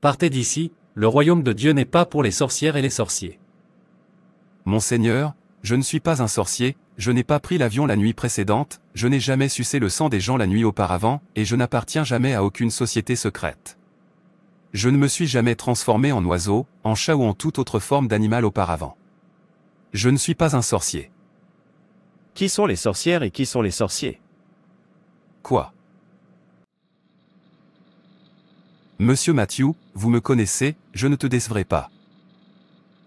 Partez d'ici, le royaume de Dieu n'est pas pour les sorcières et les sorciers. Monseigneur, je ne suis pas un sorcier, je n'ai pas pris l'avion la nuit précédente, je n'ai jamais sucé le sang des gens la nuit auparavant, et je n'appartiens jamais à aucune société secrète. Je ne me suis jamais transformé en oiseau, en chat ou en toute autre forme d'animal auparavant. Je ne suis pas un sorcier. Qui sont les sorcières et qui sont les sorciers? Quoi? Monsieur Matthew, vous me connaissez, je ne te décevrai pas.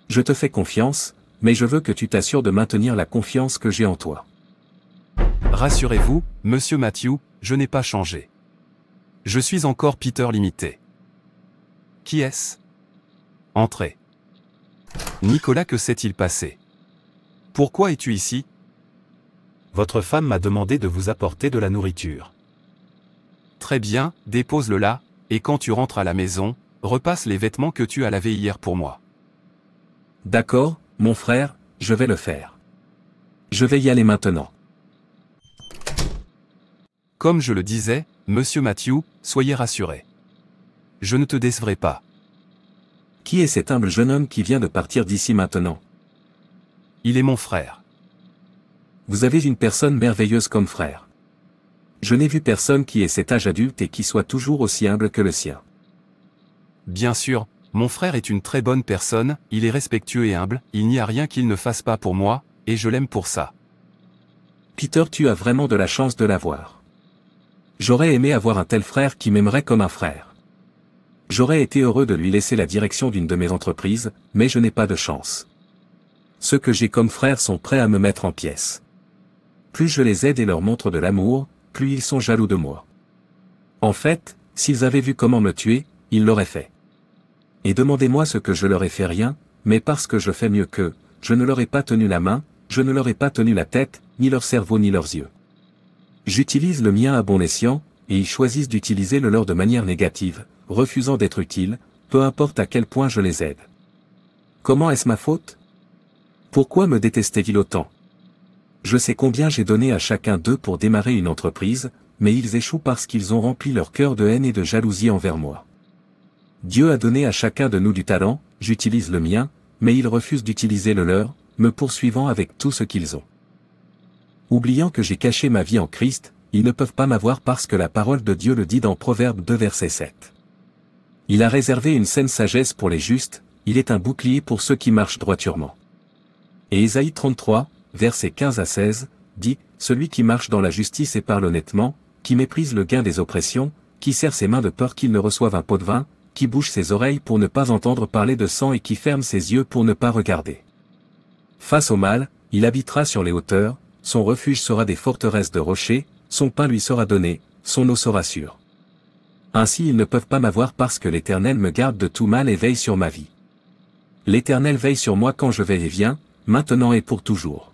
Je te fais confiance, mais je veux que tu t'assures de maintenir la confiance que j'ai en toi. Rassurez-vous, Monsieur Matthew, je n'ai pas changé. Je suis encore Peter Limité. Qui est-ce? Entrez. Nicolas, que s'est-il passé? Pourquoi es-tu ici? Votre femme m'a demandé de vous apporter de la nourriture. Très bien, dépose-le là, et quand tu rentres à la maison, repasse les vêtements que tu as lavés hier pour moi. D'accord, mon frère, je vais le faire. Je vais y aller maintenant. Comme je le disais, Monsieur Matthew, soyez rassuré. Je ne te décevrai pas. Qui est cet humble jeune homme qui vient de partir d'ici maintenant? Il est mon frère. Vous avez une personne merveilleuse comme frère. Je n'ai vu personne qui ait cet âge adulte et qui soit toujours aussi humble que le sien. Bien sûr, mon frère est une très bonne personne, il est respectueux et humble, il n'y a rien qu'il ne fasse pas pour moi, et je l'aime pour ça. Peter, tu as vraiment de la chance de l'avoir. J'aurais aimé avoir un tel frère qui m'aimerait comme un frère. J'aurais été heureux de lui laisser la direction d'une de mes entreprises, mais je n'ai pas de chance. Ceux que j'ai comme frères sont prêts à me mettre en pièces. Plus je les aide et leur montre de l'amour, plus ils sont jaloux de moi. En fait, s'ils avaient vu comment me tuer, ils l'auraient fait. Et demandez-moi ce que je leur ai fait rien, mais parce que je fais mieux qu'eux, je ne leur ai pas tenu la main, je ne leur ai pas tenu la tête, ni leur cerveau ni leurs yeux. J'utilise le mien à bon escient, et ils choisissent d'utiliser le leur de manière négative, refusant d'être utiles, peu importe à quel point je les aide. Comment est-ce ma faute? Pourquoi me détestaient-ils autant? Je sais combien j'ai donné à chacun d'eux pour démarrer une entreprise, mais ils échouent parce qu'ils ont rempli leur cœur de haine et de jalousie envers moi. Dieu a donné à chacun de nous du talent, j'utilise le mien, mais ils refusent d'utiliser le leur, me poursuivant avec tout ce qu'ils ont. Oubliant que j'ai caché ma vie en Christ, ils ne peuvent pas m'avoir parce que la parole de Dieu le dit dans Proverbe 2 verset 7. Il a réservé une saine sagesse pour les justes, il est un bouclier pour ceux qui marchent droiturement. Et Ésaïe 33, versets 15 à 16, dit, « Celui qui marche dans la justice et parle honnêtement, qui méprise le gain des oppressions, qui serre ses mains de peur qu'il ne reçoive un pot de vin, qui bouche ses oreilles pour ne pas entendre parler de sang et qui ferme ses yeux pour ne pas regarder. Face au mal, il habitera sur les hauteurs, son refuge sera des forteresses de rochers, son pain lui sera donné, son eau sera sûre. Ainsi ils ne peuvent pas m'avoir parce que l'Éternel me garde de tout mal et veille sur ma vie. L'Éternel veille sur moi quand je vais et viens, maintenant et pour toujours. »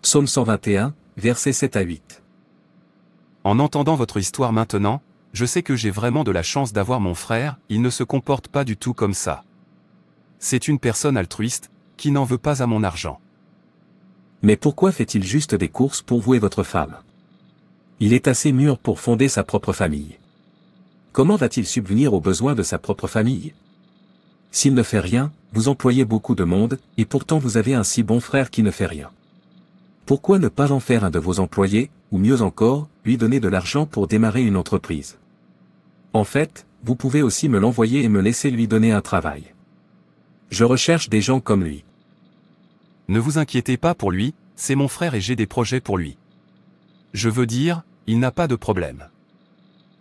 Psaume 121, versets 7 à 8. En entendant votre histoire maintenant, je sais que j'ai vraiment de la chance d'avoir mon frère, il ne se comporte pas du tout comme ça. C'est une personne altruiste, qui n'en veut pas à mon argent. Mais pourquoi fait-il juste des courses pour vous et votre femme? Il est assez mûr pour fonder sa propre famille. Comment va-t-il subvenir aux besoins de sa propre famille? S'il ne fait rien, vous employez beaucoup de monde, et pourtant vous avez un si bon frère qui ne fait rien. Pourquoi ne pas en faire un de vos employés, ou mieux encore, lui donner de l'argent pour démarrer une entreprise? En fait, vous pouvez aussi me l'envoyer et me laisser lui donner un travail. Je recherche des gens comme lui. Ne vous inquiétez pas pour lui, c'est mon frère et j'ai des projets pour lui. Je veux dire, il n'a pas de problème.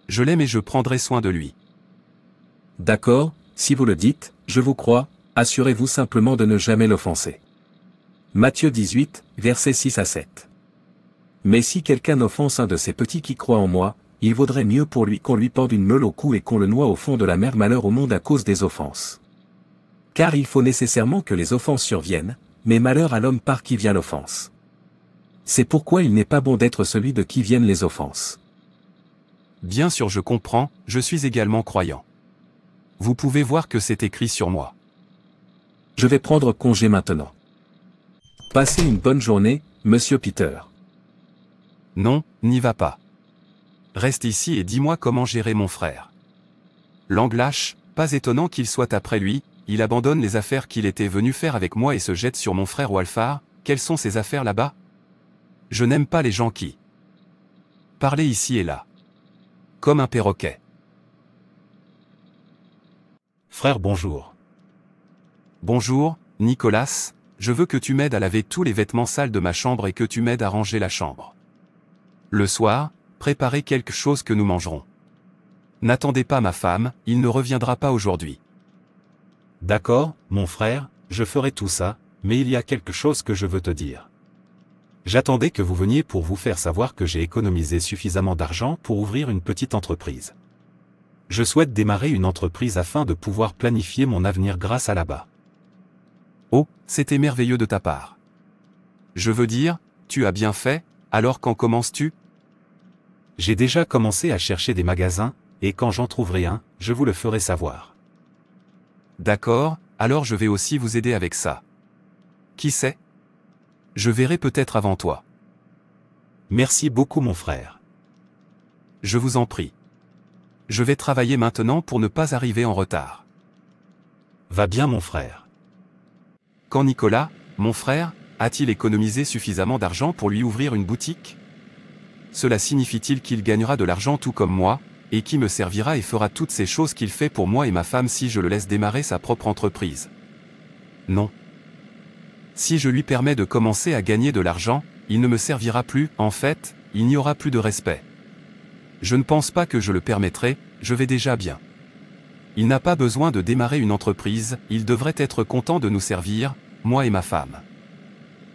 Je l'aime et je prendrai soin de lui. D'accord, si vous le dites, je vous crois, assurez-vous simplement de ne jamais l'offenser. Matthieu 18, versets 6 à 7. Mais si quelqu'un offense un de ces petits qui croient en moi, il vaudrait mieux pour lui qu'on lui pende une meule au cou et qu'on le noie au fond de la mer. Malheur au monde à cause des offenses. Car il faut nécessairement que les offenses surviennent, mais malheur à l'homme par qui vient l'offense. C'est pourquoi il n'est pas bon d'être celui de qui viennent les offenses. Bien sûr, je comprends, je suis également croyant. Vous pouvez voir que c'est écrit sur moi. Je vais prendre congé maintenant. Passez une bonne journée, Monsieur Peter. Non, n'y va pas. Reste ici et dis-moi comment gérer mon frère. Langue lâche, Pas étonnant qu'il soit après lui, il abandonne les affaires qu'il était venu faire avec moi et se jette sur mon frère Walfar. Quelles sont ces affaires là-bas? Je n'aime pas les gens qui parlent ici et là. Comme un perroquet. Frère, bonjour. Bonjour, Nicolas, je veux que tu m'aides à laver tous les vêtements sales de ma chambre et que tu m'aides à ranger la chambre. Le soir, préparez quelque chose que nous mangerons. N'attendez pas ma femme, il ne reviendra pas aujourd'hui. D'accord, mon frère, je ferai tout ça, mais il y a quelque chose que je veux te dire. J'attendais que vous veniez pour vous faire savoir que j'ai économisé suffisamment d'argent pour ouvrir une petite entreprise. Je souhaite démarrer une entreprise afin de pouvoir planifier mon avenir grâce à là-bas. Oh, c'était merveilleux de ta part. Je veux dire, tu as bien fait, alors quand commences-tu? J'ai déjà commencé à chercher des magasins, et quand j'en trouverai un, je vous le ferai savoir. D'accord, alors je vais aussi vous aider avec ça. Qui sait? Je verrai peut-être avant toi. Merci beaucoup mon frère. Je vous en prie. Je vais travailler maintenant pour ne pas arriver en retard. Va bien mon frère. Quand Nicolas, mon frère, a-t-il économisé suffisamment d'argent pour lui ouvrir une boutique? Cela signifie-t-il qu'il gagnera de l'argent tout comme moi, et qui me servira et fera toutes ces choses qu'il fait pour moi et ma femme si je le laisse démarrer sa propre entreprise? Non. Si je lui permets de commencer à gagner de l'argent, il ne me servira plus, en fait, il n'y aura plus de respect. Je ne pense pas que je le permettrai, je vais déjà bien. Il n'a pas besoin de démarrer une entreprise, il devrait être content de nous servir, moi et ma femme.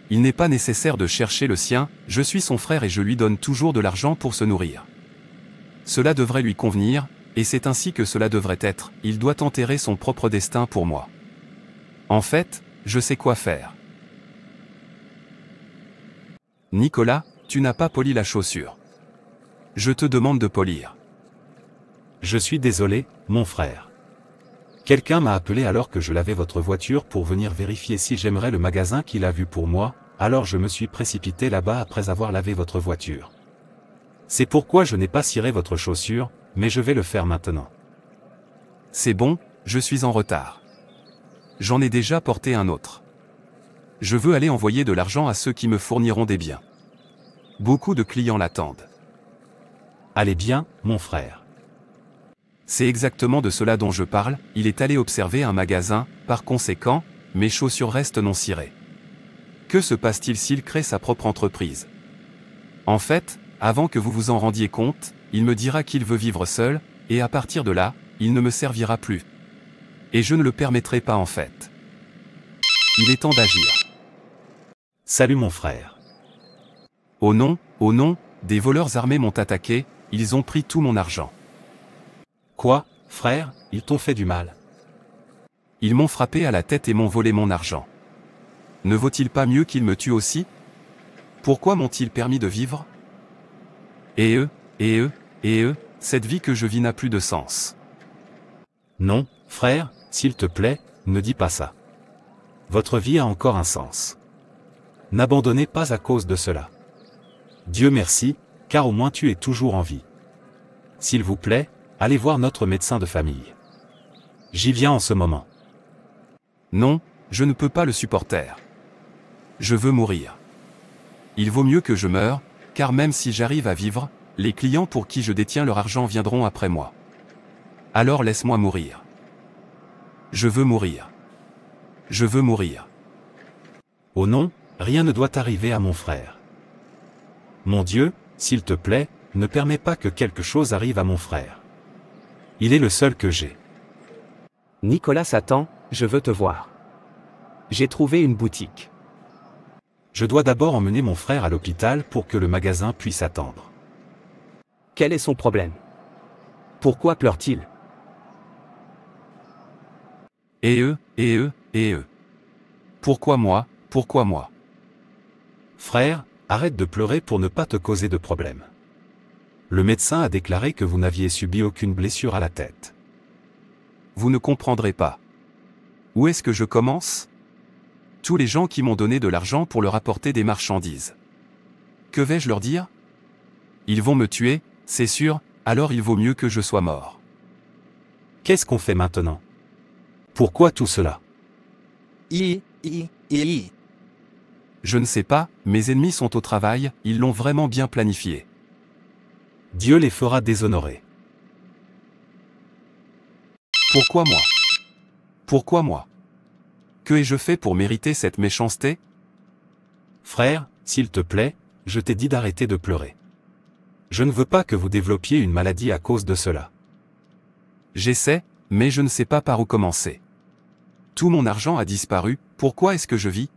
Il n'est pas nécessaire de chercher le sien, je suis son frère et je lui donne toujours de l'argent pour se nourrir. Cela devrait lui convenir, et c'est ainsi que cela devrait être, il doit enterrer son propre destin pour moi. En fait, je sais quoi faire. Nicolas, tu n'as pas poli la chaussure. Je te demande de polir. Je suis désolé, mon frère. Quelqu'un m'a appelé alors que je lavais votre voiture pour venir vérifier si j'aimerais le magasin qu'il a vu pour moi, alors je me suis précipité là-bas après avoir lavé votre voiture. C'est pourquoi je n'ai pas ciré votre chaussure, mais je vais le faire maintenant. C'est bon, je suis en retard. J'en ai déjà porté un autre. Je veux aller envoyer de l'argent à ceux qui me fourniront des biens. Beaucoup de clients l'attendent. Allez bien, mon frère. C'est exactement de cela dont je parle, il est allé observer un magasin, par conséquent, mes chaussures restent non cirées. Que se passe-t-il s'il crée sa propre entreprise? En fait, avant que vous vous en rendiez compte, il me dira qu'il veut vivre seul, et à partir de là, il ne me servira plus. Et je ne le permettrai pas en fait. Il est temps d'agir. Salut mon frère. Oh non, des voleurs armés m'ont attaqué, ils ont pris tout mon argent. Quoi, frère, ils t'ont fait du mal? Ils m'ont frappé à la tête et m'ont volé mon argent. Ne vaut-il pas mieux qu'ils me tuent aussi? Pourquoi m'ont-ils permis de vivre? Et eux, cette vie que je vis n'a plus de sens. Non, frère, s'il te plaît, ne dis pas ça. Votre vie a encore un sens. N'abandonnez pas à cause de cela. Dieu merci, car au moins tu es toujours en vie. S'il vous plaît, allez voir notre médecin de famille. J'y viens en ce moment. Non, je ne peux pas le supporter. Je veux mourir. Il vaut mieux que je meure, car même si j'arrive à vivre, les clients pour qui je détiens leur argent viendront après moi. Alors laisse-moi mourir. Je veux mourir. Je veux mourir. Oh non, rien ne doit arriver à mon frère. Mon Dieu, s'il te plaît, ne permets pas que quelque chose arrive à mon frère. Il est le seul que j'ai. Nicolas, attends, je veux te voir. J'ai trouvé une boutique. Je dois d'abord emmener mon frère à l'hôpital pour que le magasin puisse attendre. Quel est son problème? Pourquoi pleure-t-il? Et eux. Pourquoi moi? Frère, arrête de pleurer pour ne pas te causer de problème. Le médecin a déclaré que vous n'aviez subi aucune blessure à la tête. Vous ne comprendrez pas. Où est-ce que je commence? Tous les gens qui m'ont donné de l'argent pour leur apporter des marchandises. Que vais-je leur dire? Ils vont me tuer, c'est sûr, alors il vaut mieux que je sois mort. Qu'est-ce qu'on fait maintenant? Pourquoi tout cela? Je ne sais pas, mes ennemis sont au travail, ils l'ont vraiment bien planifié. Dieu les fera déshonorer. Pourquoi moi? Pourquoi moi? Que ai-je fait pour mériter cette méchanceté? Frère, s'il te plaît, je t'ai dit d'arrêter de pleurer. Je ne veux pas que vous développiez une maladie à cause de cela. J'essaie, mais je ne sais pas par où commencer. Tout mon argent a disparu, pourquoi est-ce que je vis?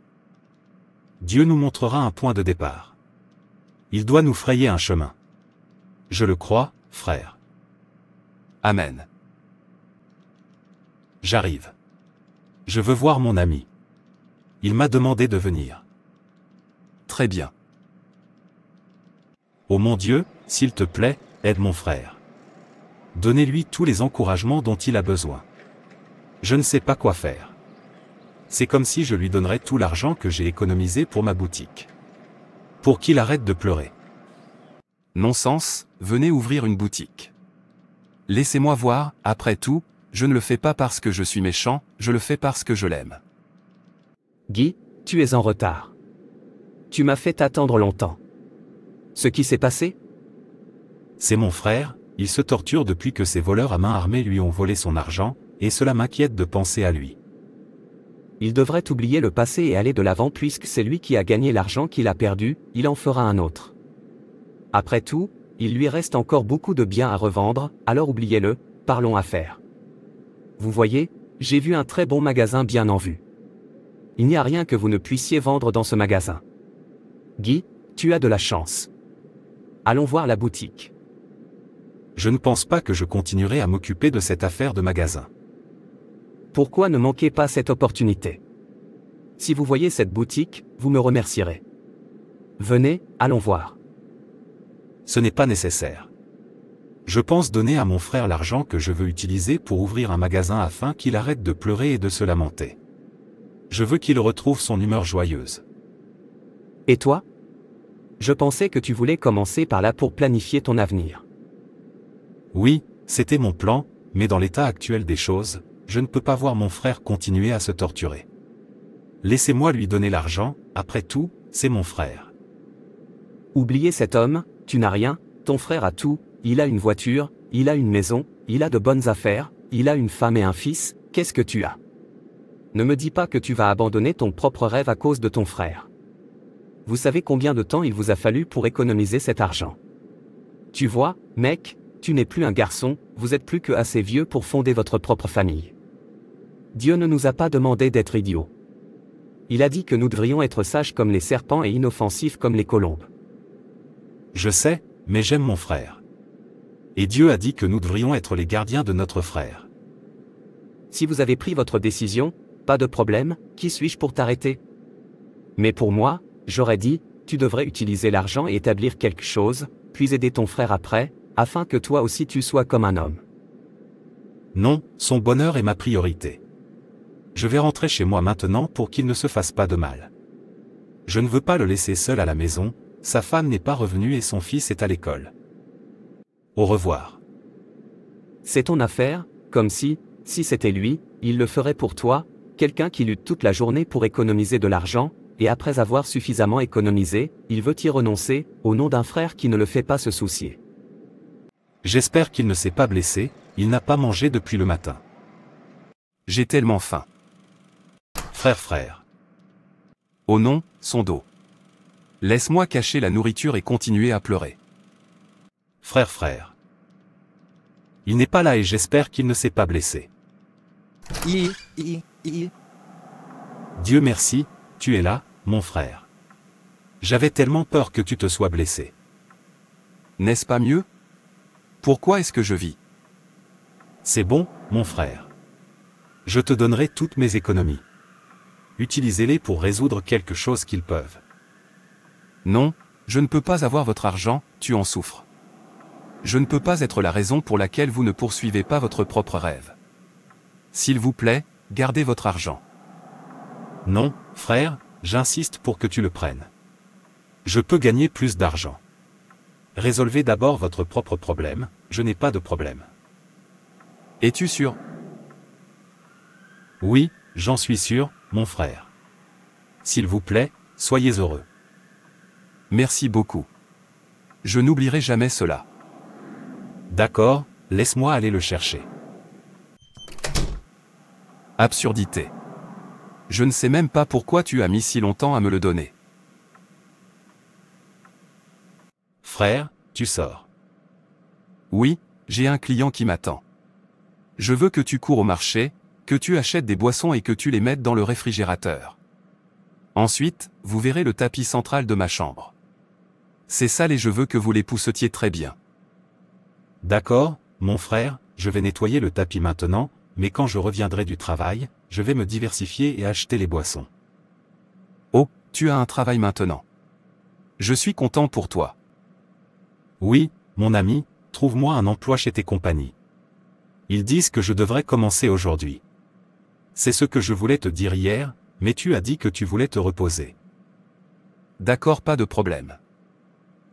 Dieu nous montrera un point de départ. Il doit nous frayer un chemin. Je le crois, frère. Amen. J'arrive. Je veux voir mon ami. Il m'a demandé de venir. Très bien. Oh mon Dieu, s'il te plaît, aide mon frère. Donnez-lui tous les encouragements dont il a besoin. Je ne sais pas quoi faire. C'est comme si je lui donnerais tout l'argent que j'ai économisé pour ma boutique. Pour qu'il arrête de pleurer. Non-sens, venez ouvrir une boutique. Laissez-moi voir, après tout, je ne le fais pas parce que je suis méchant, je le fais parce que je l'aime. Guy, tu es en retard. Tu m'as fait attendre longtemps. Ce qui s'est passé? C'est mon frère, il se torture depuis que ces voleurs à main armée lui ont volé son argent, et cela m'inquiète de penser à lui. Il devrait oublier le passé et aller de l'avant puisque c'est lui qui a gagné l'argent qu'il a perdu, il en fera un autre. Après tout, il lui reste encore beaucoup de biens à revendre, alors oubliez-le, parlons affaires. Vous voyez, j'ai vu un très bon magasin bien en vue. Il n'y a rien que vous ne puissiez vendre dans ce magasin. Guy, tu as de la chance. Allons voir la boutique. Je ne pense pas que je continuerai à m'occuper de cette affaire de magasin. Pourquoi ne manquez pas cette opportunité? Si vous voyez cette boutique, vous me remercierez. Venez, allons voir. Ce n'est pas nécessaire. Je pense donner à mon frère l'argent que je veux utiliser pour ouvrir un magasin afin qu'il arrête de pleurer et de se lamenter. Je veux qu'il retrouve son humeur joyeuse. Et toi? Je pensais que tu voulais commencer par là pour planifier ton avenir. Oui, c'était mon plan, mais dans l'état actuel des choses, je ne peux pas voir mon frère continuer à se torturer. Laissez-moi lui donner l'argent, après tout, c'est mon frère. Oubliez cet homme, tu n'as rien, ton frère a tout, il a une voiture, il a une maison, il a de bonnes affaires, il a une femme et un fils, qu'est-ce que tu as? Ne me dis pas que tu vas abandonner ton propre rêve à cause de ton frère. Vous savez combien de temps il vous a fallu pour économiser cet argent? Tu vois, mec, tu n'es plus un garçon, vous êtes plus que assez vieux pour fonder votre propre famille. Dieu ne nous a pas demandé d'être idiots. Il a dit que nous devrions être sages comme les serpents et inoffensifs comme les colombes. Je sais, mais j'aime mon frère. Et Dieu a dit que nous devrions être les gardiens de notre frère. Si vous avez pris votre décision, pas de problème, qui suis-je pour t'arrêter? Mais pour moi, j'aurais dit, tu devrais utiliser l'argent et établir quelque chose, puis aider ton frère après, afin que toi aussi tu sois comme un homme. Non, son bonheur est ma priorité. Je vais rentrer chez moi maintenant pour qu'il ne se fasse pas de mal. Je ne veux pas le laisser seul à la maison, sa femme n'est pas revenue et son fils est à l'école. Au revoir. C'est ton affaire, comme si c'était lui, il le ferait pour toi, quelqu'un qui lutte toute la journée pour économiser de l'argent, et après avoir suffisamment économisé, il veut y renoncer, au nom d'un frère qui ne le fait pas se soucier. J'espère qu'il ne s'est pas blessé, il n'a pas mangé depuis le matin. J'ai tellement faim. Frère. Oh non, son dos. Laisse-moi cacher la nourriture et continuer à pleurer. Frère. Il n'est pas là et j'espère qu'il ne s'est pas blessé. Dieu merci, tu es là, mon frère. J'avais tellement peur que tu te sois blessé. N'est-ce pas mieux? Pourquoi est-ce que je vis? C'est bon, mon frère. Je te donnerai toutes mes économies. Utilisez-les pour résoudre quelque chose qu'ils peuvent. Non, je ne peux pas avoir votre argent, tu en souffres. Je ne peux pas être la raison pour laquelle vous ne poursuivez pas votre propre rêve. S'il vous plaît, gardez votre argent. Non, frère, j'insiste pour que tu le prennes. Je peux gagner plus d'argent. Résolvez d'abord votre propre problème, je n'ai pas de problème. Es-tu sûr? Oui, j'en suis sûr, mon frère. S'il vous plaît, soyez heureux. Merci beaucoup. Je n'oublierai jamais cela. D'accord, laisse-moi aller le chercher. Absurdité. Je ne sais même pas pourquoi tu as mis si longtemps à me le donner. Frère, tu sors. Oui, j'ai un client qui m'attend. Je veux que tu cours au marché, que tu achètes des boissons et que tu les mettes dans le réfrigérateur. Ensuite, vous verrez le tapis central de ma chambre. C'est sale et je veux que vous l'époussetiez très bien. D'accord, mon frère, je vais nettoyer le tapis maintenant, mais quand je reviendrai du travail, je vais me diversifier et acheter les boissons. Oh, tu as un travail maintenant. Je suis content pour toi. Oui, mon ami, trouve-moi un emploi chez tes compagnies. Ils disent que je devrais commencer aujourd'hui. C'est ce que je voulais te dire hier, mais tu as dit que tu voulais te reposer. D'accord, pas de problème.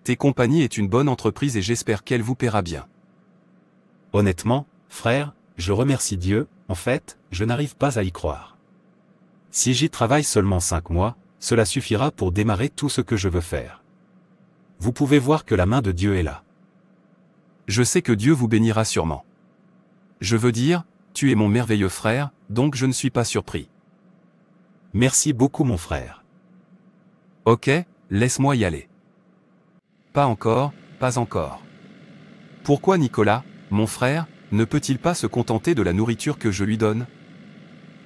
Tes compagnies est une bonne entreprise et j'espère qu'elle vous paiera bien. Honnêtement, frère, je remercie Dieu, en fait, je n'arrive pas à y croire. Si j'y travaille seulement 5 mois, cela suffira pour démarrer tout ce que je veux faire. Vous pouvez voir que la main de Dieu est là. Je sais que Dieu vous bénira sûrement. Je veux dire, tu es mon merveilleux frère, donc je ne suis pas surpris. Merci beaucoup mon frère. Ok, laisse-moi y aller. Pas encore, pas encore. Pourquoi Nicolas, mon frère, ne peut-il pas se contenter de la nourriture que je lui donne?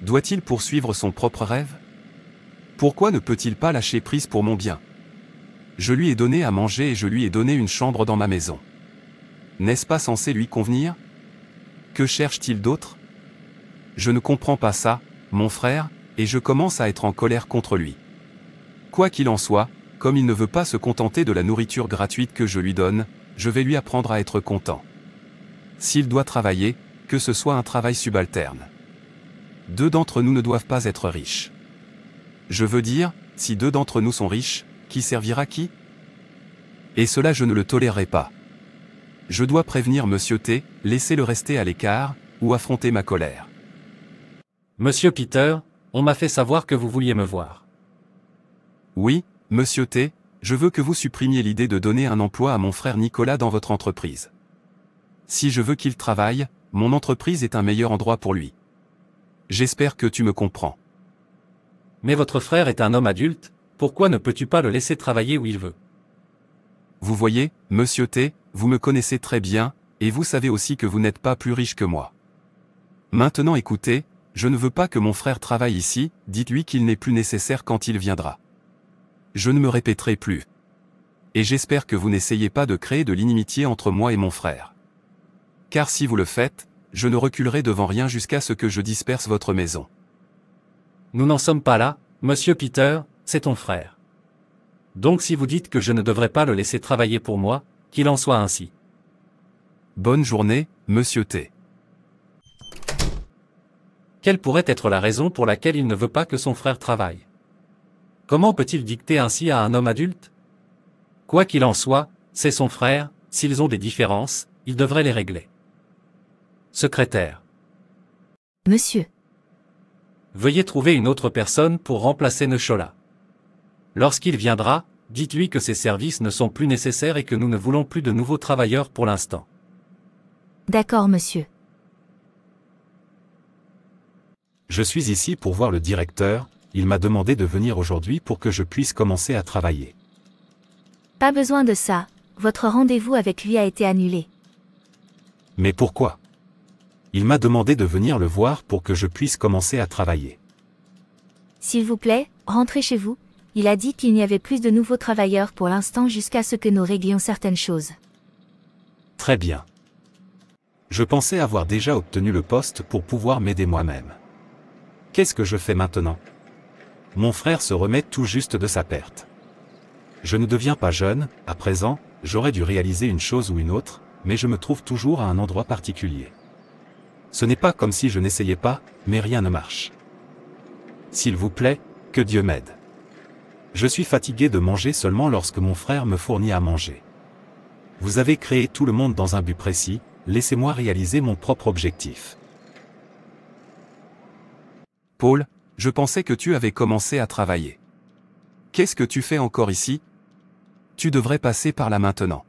Doit-il poursuivre son propre rêve? Pourquoi ne peut-il pas lâcher prise pour mon bien? Je lui ai donné à manger et je lui ai donné une chambre dans ma maison. N'est-ce pas censé lui convenir? Que cherche-t-il d'autre? Je ne comprends pas ça, mon frère, et je commence à être en colère contre lui. Quoi qu'il en soit, comme il ne veut pas se contenter de la nourriture gratuite que je lui donne, je vais lui apprendre à être content. S'il doit travailler, que ce soit un travail subalterne. 2 d'entre nous ne doivent pas être riches. Je veux dire, si 2 d'entre nous sont riches, qui servira qui? Et cela je ne le tolérerai pas. Je dois prévenir Monsieur T, laissez-le rester à l'écart, ou affronter ma colère. Monsieur Peter, on m'a fait savoir que vous vouliez me voir. Oui, Monsieur T, je veux que vous supprimiez l'idée de donner un emploi à mon frère Nicolas dans votre entreprise. Si je veux qu'il travaille, mon entreprise est un meilleur endroit pour lui. J'espère que tu me comprends. Mais votre frère est un homme adulte, pourquoi ne peux-tu pas le laisser travailler où il veut? Vous voyez, Monsieur T, vous me connaissez très bien, et vous savez aussi que vous n'êtes pas plus riche que moi. Maintenant écoutez, je ne veux pas que mon frère travaille ici, dites-lui qu'il n'est plus nécessaire quand il viendra. Je ne me répéterai plus. Et j'espère que vous n'essayez pas de créer de l'inimitié entre moi et mon frère. Car si vous le faites, je ne reculerai devant rien jusqu'à ce que je disperse votre maison. Nous n'en sommes pas là, Monsieur Peter, c'est ton frère. Donc si vous dites que je ne devrais pas le laisser travailler pour moi, qu'il en soit ainsi. Bonne journée, Monsieur T. Quelle pourrait être la raison pour laquelle il ne veut pas que son frère travaille? Comment peut-il dicter ainsi à un homme adulte? Quoi qu'il en soit, c'est son frère, s'ils ont des différences, il devrait les régler. Secrétaire. Monsieur. Veuillez trouver une autre personne pour remplacer Nechola. Lorsqu'il viendra, dites-lui que ses services ne sont plus nécessaires et que nous ne voulons plus de nouveaux travailleurs pour l'instant. D'accord, monsieur. Je suis ici pour voir le directeur, il m'a demandé de venir aujourd'hui pour que je puisse commencer à travailler. Pas besoin de ça, votre rendez-vous avec lui a été annulé. Mais pourquoi? Il m'a demandé de venir le voir pour que je puisse commencer à travailler. S'il vous plaît, rentrez chez vous. Il a dit qu'il n'y avait plus de nouveaux travailleurs pour l'instant jusqu'à ce que nous réglions certaines choses. Très bien. Je pensais avoir déjà obtenu le poste pour pouvoir m'aider moi-même. Qu'est-ce que je fais maintenant? Mon frère se remet tout juste de sa perte. Je ne deviens pas jeune, à présent, j'aurais dû réaliser une chose ou une autre, mais je me trouve toujours à un endroit particulier. Ce n'est pas comme si je n'essayais pas, mais rien ne marche. S'il vous plaît, que Dieu m'aide. Je suis fatigué de manger seulement lorsque mon frère me fournit à manger. Vous avez créé tout le monde dans un but précis, laissez-moi réaliser mon propre objectif. Paul, je pensais que tu avais commencé à travailler. Qu'est-ce que tu fais encore ici? Tu devrais passer par là maintenant.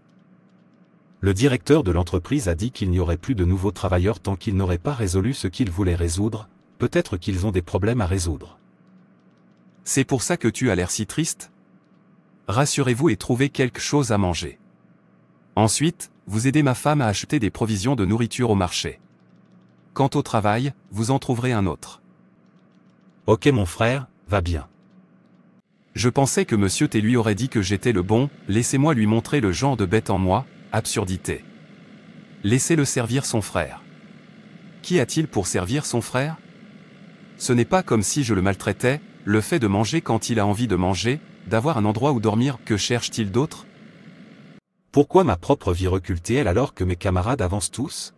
Le directeur de l'entreprise a dit qu'il n'y aurait plus de nouveaux travailleurs tant qu'ils n'auraient pas résolu ce qu'ils voulaient résoudre, peut-être qu'ils ont des problèmes à résoudre. C'est pour ça que tu as l'air si triste? Rassurez-vous et trouvez quelque chose à manger. Ensuite, vous aidez ma femme à acheter des provisions de nourriture au marché. Quant au travail, vous en trouverez un autre. Ok mon frère, va bien. Je pensais que Monsieur T lui aurait dit que j'étais le bon, laissez-moi lui montrer le genre de bête en moi, absurdité. Laissez-le servir son frère. Qu'y a-t-il pour servir son frère? Ce n'est pas comme si je le maltraitais, le fait de manger quand il a envie de manger, d'avoir un endroit où dormir, que cherche-t-il d'autre? Pourquoi ma propre vie recule-t-elle alors que mes camarades avancent tous?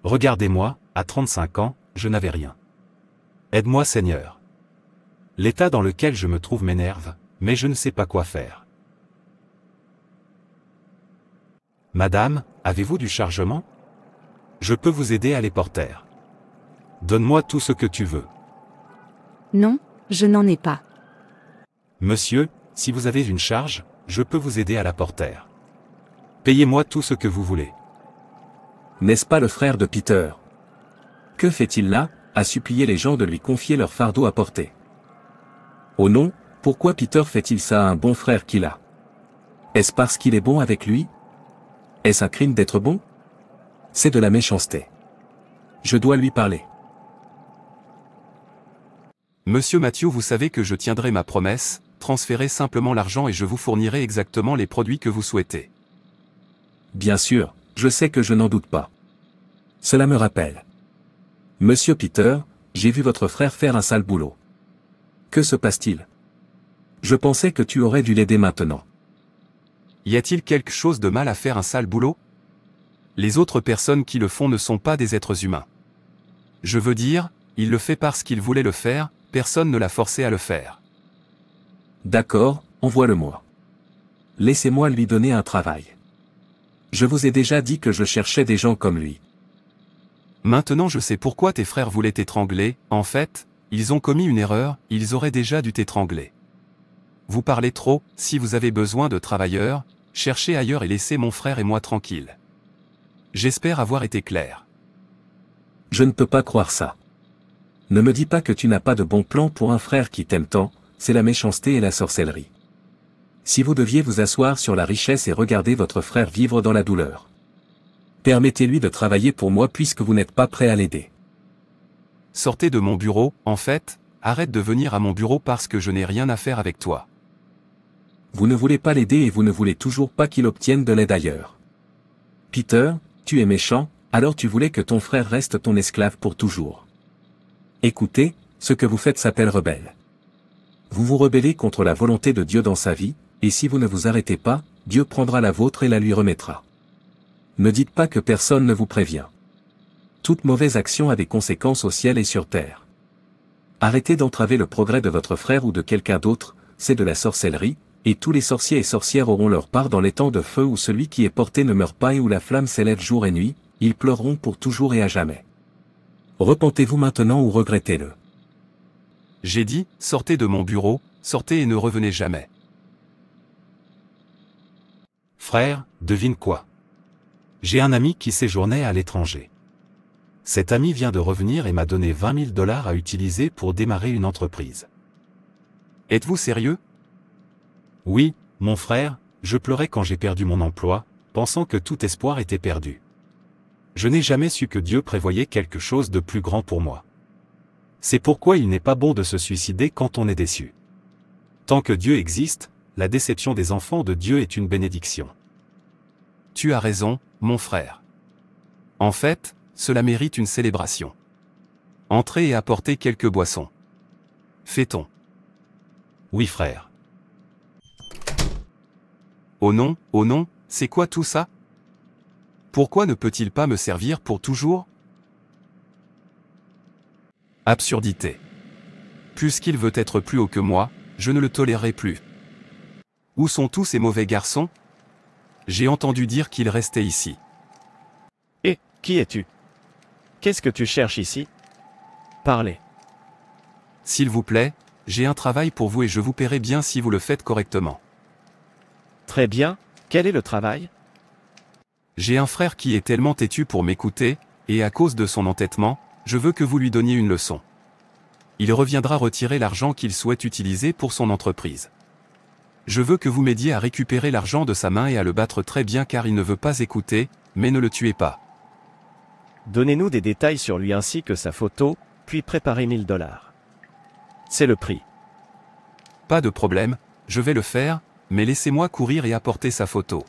Regardez-moi, à 35 ans, je n'avais rien. Aide-moi Seigneur. L'état dans lequel je me trouve m'énerve, mais je ne sais pas quoi faire. Madame, avez-vous du chargement? Je peux vous aider à les porter. Donne-moi tout ce que tu veux. Non, je n'en ai pas. Monsieur, si vous avez une charge, je peux vous aider à la porter. Payez-moi tout ce que vous voulez. N'est-ce pas le frère de Peter? Que fait-il là, à supplier les gens de lui confier leur fardeau à porter? Oh non, pourquoi Peter fait-il ça à un bon frère qu'il a? Est-ce parce qu'il est bon avec lui? Est-ce un crime d'être bon? C'est de la méchanceté. Je dois lui parler. Monsieur Mathieu, vous savez que je tiendrai ma promesse, transférez simplement l'argent et je vous fournirai exactement les produits que vous souhaitez. Bien sûr, je sais que je n'en doute pas. Cela me rappelle. Monsieur Peter, j'ai vu votre frère faire un sale boulot. Que se passe-t-il? Je pensais que tu aurais dû l'aider maintenant. Y a-t-il quelque chose de mal à faire un sale boulot? Les autres personnes qui le font ne sont pas des êtres humains. Je veux dire, il le fait parce qu'il voulait le faire, personne ne l'a forcé à le faire. D'accord, envoie-le-moi. Laissez-moi lui donner un travail. Je vous ai déjà dit que je cherchais des gens comme lui. Maintenant je sais pourquoi tes frères voulaient t'étrangler, en fait, ils ont commis une erreur, ils auraient déjà dû t'étrangler. Vous parlez trop, si vous avez besoin de travailleurs, cherchez ailleurs et laissez mon frère et moi tranquilles. J'espère avoir été clair. Je ne peux pas croire ça. Ne me dis pas que tu n'as pas de bon plan pour un frère qui t'aime tant, c'est la méchanceté et la sorcellerie. Si vous deviez vous asseoir sur la richesse et regarder votre frère vivre dans la douleur. Permettez-lui de travailler pour moi puisque vous n'êtes pas prêt à l'aider. Sortez de mon bureau, en fait, arrête de venir à mon bureau parce que je n'ai rien à faire avec toi. Vous ne voulez pas l'aider et vous ne voulez toujours pas qu'il obtienne de l'aide ailleurs. Peter, tu es méchant, alors tu voulais que ton frère reste ton esclave pour toujours. Écoutez, ce que vous faites s'appelle rebelle. Vous vous rebellez contre la volonté de Dieu dans sa vie, et si vous ne vous arrêtez pas, Dieu prendra la vôtre et la lui remettra. Ne dites pas que personne ne vous prévient. Toute mauvaise action a des conséquences au ciel et sur terre. Arrêtez d'entraver le progrès de votre frère ou de quelqu'un d'autre, c'est de la sorcellerie, et tous les sorciers et sorcières auront leur part dans les temps de feu où celui qui est porté ne meurt pas et où la flamme s'élève jour et nuit, ils pleureront pour toujours et à jamais. Repentez-vous maintenant ou regrettez-le. J'ai dit, sortez de mon bureau, sortez et ne revenez jamais. Frère, devine quoi? J'ai un ami qui séjournait à l'étranger. Cet ami vient de revenir et m'a donné 20 000 $ à utiliser pour démarrer une entreprise. Êtes-vous sérieux? Oui, mon frère, je pleurais quand j'ai perdu mon emploi, pensant que tout espoir était perdu. Je n'ai jamais su que Dieu prévoyait quelque chose de plus grand pour moi. C'est pourquoi il n'est pas bon de se suicider quand on est déçu. Tant que Dieu existe, la déception des enfants de Dieu est une bénédiction. Tu as raison, mon frère. En fait, cela mérite une célébration. Entrez et apportez quelques boissons. Fait-on? Oui frère. Oh non, c'est quoi tout ça? Pourquoi ne peut-il pas me servir pour toujours? Absurdité. Puisqu'il veut être plus haut que moi, je ne le tolérerai plus. Où sont tous ces mauvais garçons? J'ai entendu dire qu'ils restaient ici. Qui es-tu? Qu'est-ce que tu cherches ici? Parlez. S'il vous plaît, j'ai un travail pour vous et je vous paierai bien si vous le faites correctement. Très bien, quel est le travail? J'ai un frère qui est tellement têtu pour m'écouter, et à cause de son entêtement, je veux que vous lui donniez une leçon. Il reviendra retirer l'argent qu'il souhaite utiliser pour son entreprise. Je veux que vous m'aidiez à récupérer l'argent de sa main et à le battre très bien car il ne veut pas écouter, mais ne le tuez pas. Donnez-nous des détails sur lui ainsi que sa photo, puis préparez 1000 $. C'est le prix. Pas de problème, je vais le faire, mais laissez-moi courir et apporter sa photo.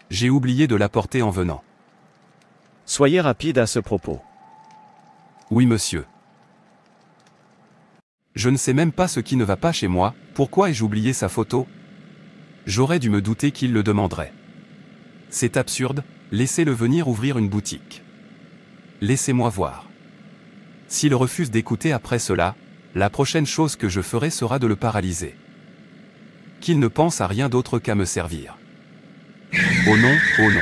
J'ai oublié de l'apporter en venant. Soyez rapide à ce propos. Oui monsieur. Je ne sais même pas ce qui ne va pas chez moi, pourquoi ai-je oublié sa photo? J'aurais dû me douter qu'il le demanderait. C'est absurde, laissez-le venir ouvrir une boutique. Laissez-moi voir. S'il refuse d'écouter après cela, la prochaine chose que je ferai sera de le paralyser. Qu'il ne pense à rien d'autre qu'à me servir. Oh non, oh non.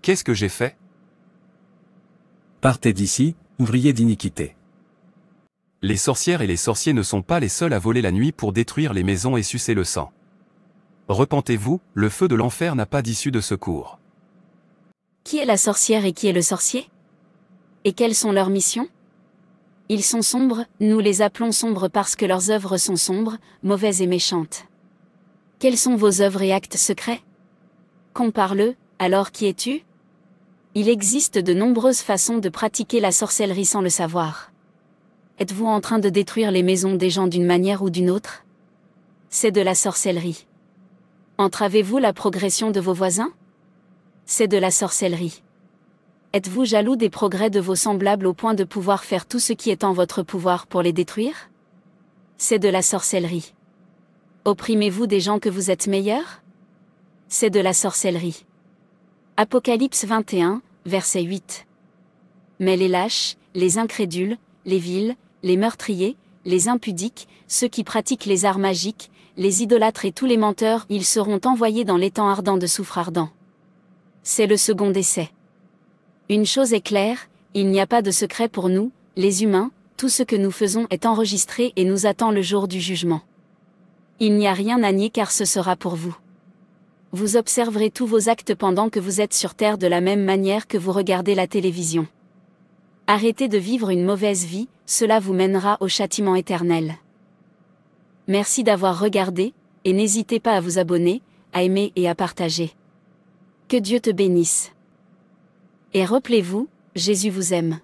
Qu'est-ce que j'ai fait? Partez d'ici, ouvrier d'iniquité. Les sorcières et les sorciers ne sont pas les seuls à voler la nuit pour détruire les maisons et sucer le sang. Repentez-vous, le feu de l'enfer n'a pas d'issue de secours. Qui est la sorcière et qui est le sorcier? Et quelles sont leurs missions? Ils sont sombres, nous les appelons sombres parce que leurs œuvres sont sombres, mauvaises et méchantes. Quelles sont vos œuvres et actes secrets? Compare-le, alors qui es-tu? Il existe de nombreuses façons de pratiquer la sorcellerie sans le savoir. Êtes-vous en train de détruire les maisons des gens d'une manière ou d'une autre? C'est de la sorcellerie. Entravez-vous la progression de vos voisins? C'est de la sorcellerie. Êtes-vous jaloux des progrès de vos semblables au point de pouvoir faire tout ce qui est en votre pouvoir pour les détruire? C'est de la sorcellerie. Opprimez-vous des gens que vous êtes meilleurs? C'est de la sorcellerie. Apocalypse 21, verset 8. Mais les lâches, les incrédules, les vils, les meurtriers, les impudiques, ceux qui pratiquent les arts magiques, les idolâtres et tous les menteurs, ils seront envoyés dans l'étang ardent de soufre ardent. C'est le second décès. Une chose est claire, il n'y a pas de secret pour nous, les humains, tout ce que nous faisons est enregistré et nous attend le jour du jugement. Il n'y a rien à nier car ce sera pour vous. Vous observerez tous vos actes pendant que vous êtes sur Terre de la même manière que vous regardez la télévision. Arrêtez de vivre une mauvaise vie, cela vous mènera au châtiment éternel. Merci d'avoir regardé, et n'hésitez pas à vous abonner, à aimer et à partager. Que Dieu te bénisse. Et rappelez-vous, Jésus vous aime.